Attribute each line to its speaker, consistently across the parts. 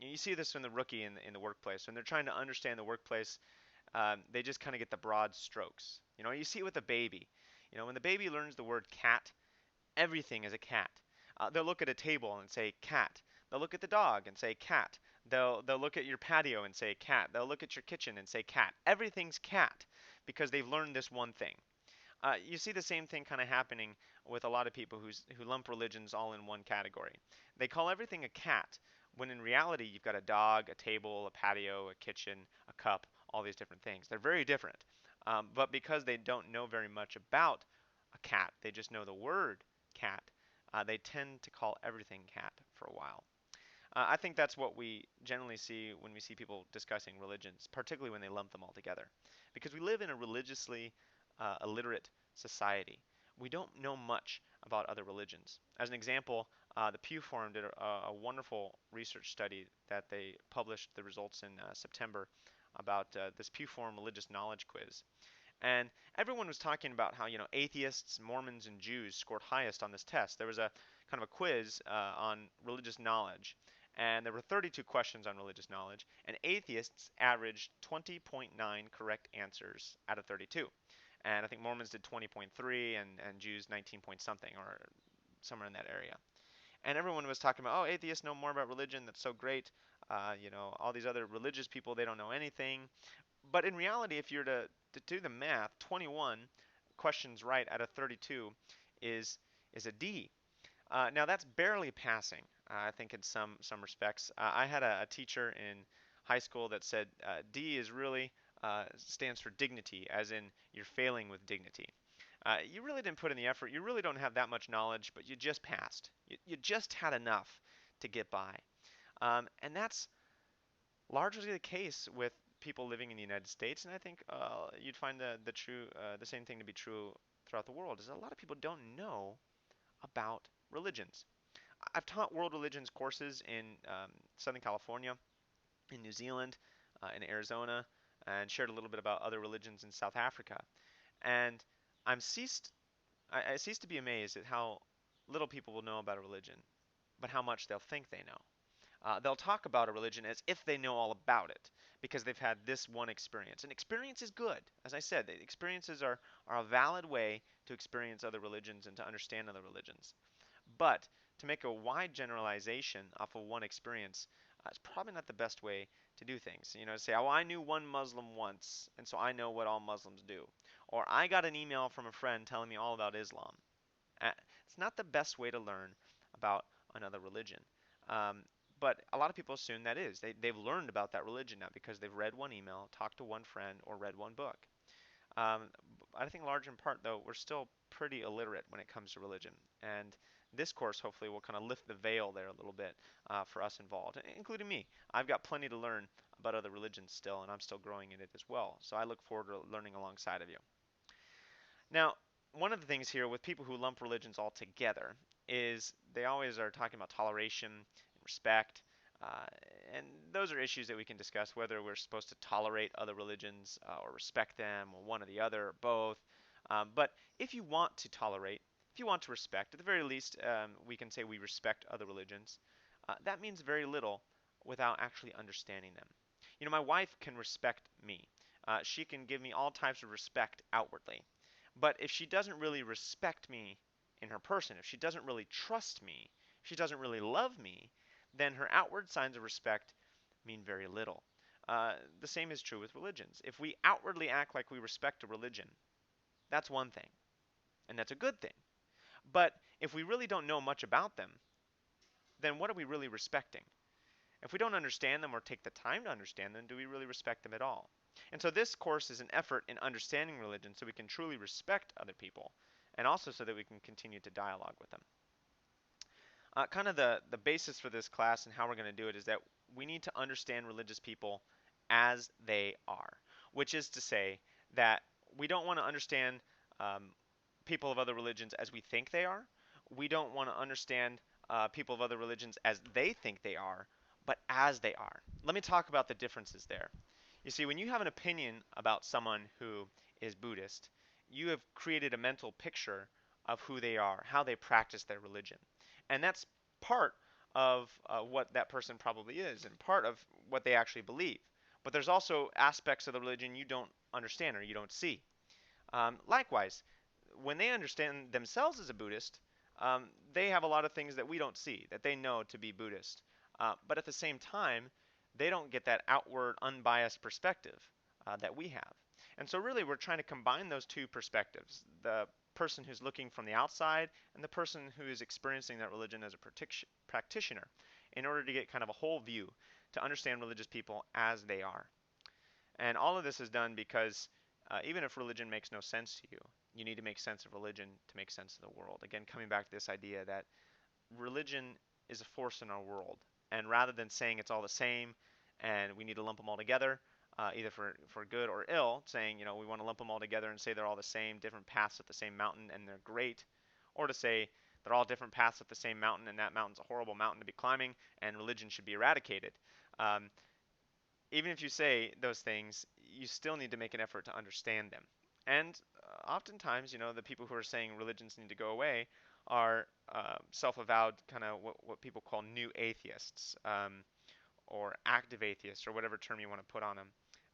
Speaker 1: You see this in the rookie in the workplace when they're trying to understand the workplace. They just kind of get the broad strokes. You see it with a baby. When the baby learns the word cat, everything is a cat. They'll look at a table and say cat. They'll look at the dog and say cat. They'll look at your patio and say cat. They'll look at your kitchen and say cat. Everything's cat because they've learned this one thing. You see the same thing kind of happening with a lot of people who lump religions all in one category. They call everything a cat, when in reality you've got a dog, a table, a patio, a kitchen, a cup, all these different things. They're very different. But because they don't know very much about a cat, they just know the word cat, they tend to call everything cat for a while. I think that's what we generally see when we see people discussing religions, particularly when they lump them all together. Because we live in a religiously illiterate society. We don't know much about other religions. As an example, the Pew Forum did a wonderful research study that they published the results in September about this Pew Forum religious knowledge quiz. And everyone was talking about how, atheists, Mormons, and Jews scored highest on this test. There was a kind of a quiz on religious knowledge, and there were 32 questions on religious knowledge, and atheists averaged 20.9 correct answers out of 32. And I think Mormons did 20.3 and Jews 19 point something or somewhere in that area. And everyone was talking about, oh, atheists know more about religion. That's so great. All these other religious people, they don't know anything. But in reality, if you're to do the math, 21 questions right out of 32 is is a D. Now that's barely passing. I think in some respects. I had a teacher in high school that said D is really stands for dignity, as in you're failing with dignity. You really didn't put in the effort. You really don't have that much knowledge, but you just passed. You just had enough to get by. And that's largely the case with people living in the United States, and I think you'd find the same thing to be true throughout the world. Is a lot of people don't know about religions. I've taught world religions courses in Southern California, in New Zealand, in Arizona, and shared a little bit about other religions in South Africa. And I'm ceased I cease to be amazed at how little people will know about a religion, but how much they'll think they know. They'll talk about a religion as if they know all about it because they've had this one experience. And experience is good. As I said, experiences are a valid way to experience other religions and to understand other religions. But to make a wide generalization off of one experience is probably not the best way to do things. To say, oh, I knew one Muslim once, and so I know what all Muslims do. Or I got an email from a friend telling me all about Islam. It's not the best way to learn about another religion. Um, but a lot of people assume that is. They've learned about that religion now because they've read one email, talked to one friend, or read one book. Um, I think large in part, though, we're still pretty illiterate when it comes to religion. And this course hopefully will kind of lift the veil there a little bit for us involved, including me. I've got plenty to learn about other religions still, and I'm still growing in it as well. So I look forward to learning alongside of you. Now, one of the things here with people who lump religions all together is they always are talking about toleration and respect. Uh, and those are issues that we can discuss whether we're supposed to tolerate other religions or respect them, or one or the other, or both. But if you want to tolerate, if you want to respect, at the very least, we can say we respect other religions. That means very little without actually understanding them. My wife can respect me. She can give me all types of respect outwardly. But if she doesn't really respect me in her person, if she doesn't really trust me, if she doesn't really love me, then her outward signs of respect mean very little. The same is true with religions. If we outwardly act like we respect a religion, that's one thing, and that's a good thing. But if we really don't know much about them, then what are we really respecting? If we don't understand them or take the time to understand them, do we really respect them at all? And so this course is an effort in understanding religion so we can truly respect other people and also so that we can continue to dialogue with them. Kind of the basis for this class and how we're going to do it is that we need to understand religious people as they are, which is to say that we don't want to understand people of other religions as we think they are. We don't want to understand people of other religions as they think they are, but as they are. Let me talk about the differences there. You see, when you have an opinion about someone who is Buddhist, you have created a mental picture of who they are, how they practice their religion. And that's part of what that person probably is and part of what they actually believe. But there's also aspects of the religion you don't understand or you don't see. Likewise, when they understand themselves as a Buddhist, they have a lot of things that we don't see, that they know to be Buddhist. But at the same time, they don't get that outward, unbiased perspective that we have. And so, really, we're trying to combine those two perspectives, the person who's looking from the outside and the person who is experiencing that religion as a practitioner, in order to get kind of a whole view, to understand religious people as they are. And all of this is done because even if religion makes no sense to you, you need to make sense of religion to make sense of the world. Again, coming back to this idea that religion is a force in our world. And rather than saying it's all the same and we need to lump them all together, either for good or ill, saying, we want to lump them all together and say they're all the same, different paths up the same mountain and they're great, or to say they're all different paths up the same mountain and that mountain's a horrible mountain to be climbing and religion should be eradicated. Um, Even if you say those things, you still need to make an effort to understand them. And oftentimes, the people who are saying religions need to go away are self-avowed kind of what people call new atheists, or active atheists, or whatever term you want to put on them.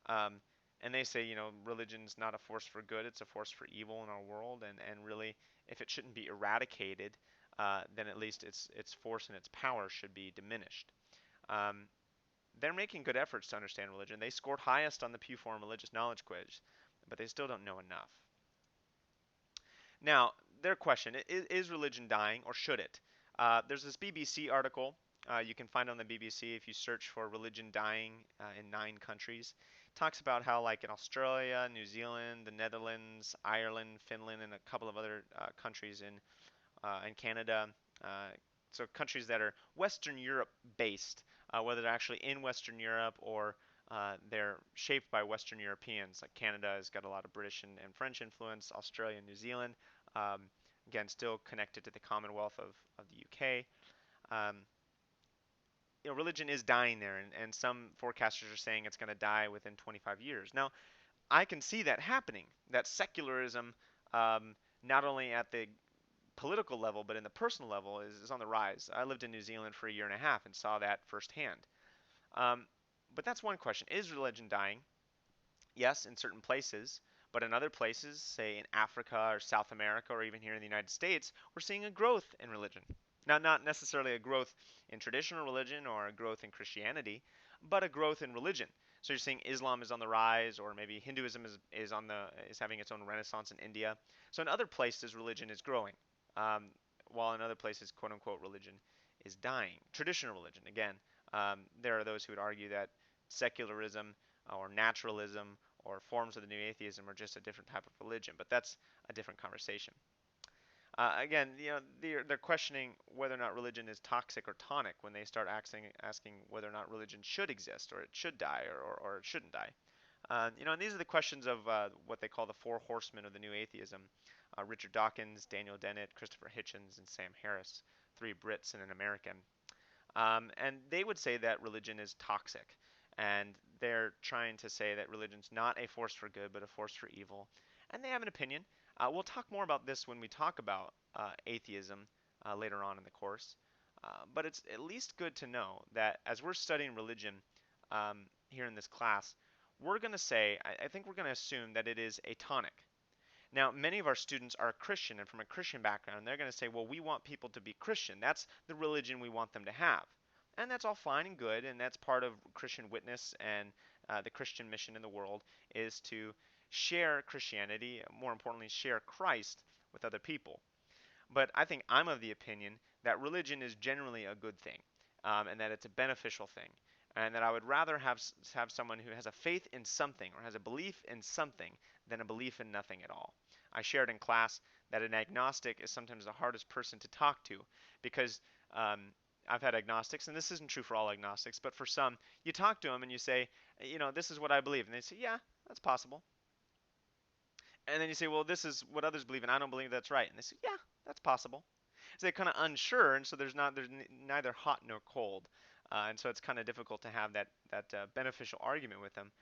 Speaker 1: Um, and they say, religion's not a force for good, it's a force for evil in our world, and really, if it shouldn't be eradicated, then at least its force and its power should be diminished. Um, they're making good efforts to understand religion. They scored highest on the Pew Forum Religious Knowledge Quiz, but they still don't know enough. Now, their question is religion dying or should it? There's this BBC article you can find on the BBC if you search for religion dying in 9 countries. It talks about how, like in Australia, New Zealand, the Netherlands, Ireland, Finland, and a couple of other countries in Canada. Uh, so countries that are Western Europe based, whether they're actually in Western Europe or they're shaped by Western Europeans. Like Canada has got a lot of British and French influence, Australia and New Zealand, um, again, still connected to the Commonwealth of the UK. Um, religion is dying there, and some forecasters are saying it's going to die within 25 years. Now, I can see that happening, that secularism, not only at the political level, but in the personal level, is on the rise. I lived in New Zealand for a year and a half and saw that firsthand. Um, but that's one question. Is religion dying? Yes, in certain places. But in other places, say in Africa or South America or even here in the United States, we're seeing a growth in religion. Now, not necessarily a growth in traditional religion or a growth in Christianity, but a growth in religion. So you're seeing Islam is on the rise, or maybe Hinduism is having its own renaissance in India. So in other places, religion is growing, um, while in other places, quote unquote, religion is dying. Traditional religion, again, there are those who would argue that secularism or naturalism or forms of the new atheism are just a different type of religion, but that's a different conversation. Again, they're questioning whether or not religion is toxic or tonic when they start asking whether or not religion should exist or it should die or it shouldn't die. And these are the questions of what they call the four horsemen of the new atheism: Richard Dawkins, Daniel Dennett, Christopher Hitchens, and Sam Harris, 3 Brits and an American. And they would say that religion is toxic. And they're trying to say that religion's not a force for good, but a force for evil. And they have an opinion. We'll talk more about this when we talk about atheism later on in the course. But it's at least good to know that as we're studying religion here in this class, we're going to say, I think we're going to assume that it is a tonic. Now, many of our students are Christian and from a Christian background, and they're going to say, well, we want people to be Christian. That's the religion we want them to have. And that's all fine and good, and that's part of Christian witness and the Christian mission in the world is to share Christianity, more importantly, share Christ with other people. But I think I'm of the opinion that religion is generally a good thing, and that it's a beneficial thing, and that I would rather have someone who has a faith in something or has a belief in something than a belief in nothing at all. I shared in class that an agnostic is sometimes the hardest person to talk to because um, I've had agnostics, and this isn't true for all agnostics, but for some, you talk to them and you say, this is what I believe, and they say, yeah, that's possible. And then you say, well, this is what others believe, and I don't believe that's right. And they say, yeah, that's possible. So they're kind of unsure, and so there's neither hot nor cold, and so it's kind of difficult to have that beneficial argument with them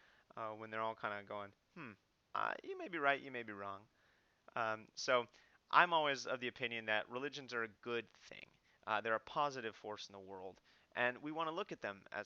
Speaker 1: when they're all kind of going, you may be right, you may be wrong. So I'm always of the opinion that religions are a good thing. They're a positive force in the world, and we want to look at them as